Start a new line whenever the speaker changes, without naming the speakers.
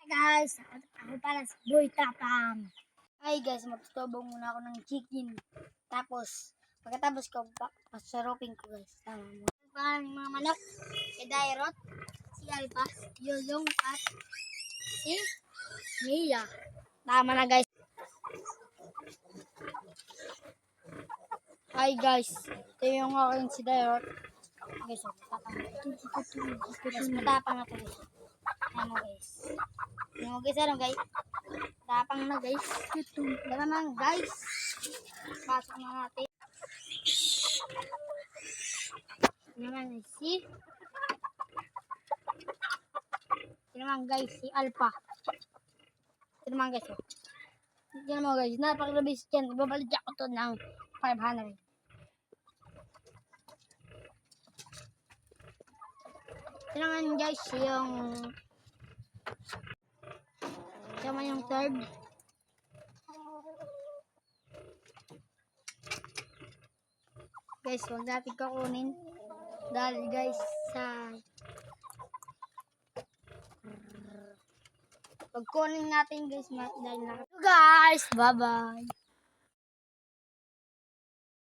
Guys, ako pala si Boy Tapang. Hi guys, magtutubo muna ako ng chicken. Tapos, pagkatapos ko, pasarupin ko guys. Tama mo. Pangalan ng mga manok, si Dairot, si Alpa, Yolong, at si Mia. Tama na guys. Hi guys, ito yung aking si Dairot. Guys, matapang. Guys, matapang na ito guys. Ano guys. Ano guys, ano guys. Tapang na guys. Ito naman guys. Pasok na natin. Ito naman si Alpha. Ito naman guys. Ito naman guys. Napakalabis yan. Ibabalik ako to ng 500. Ito naman guys yung third. Guys, huwag natin kukunin. Dahil guys, pag kunin natin guys, dahil na. So guys, bye-bye.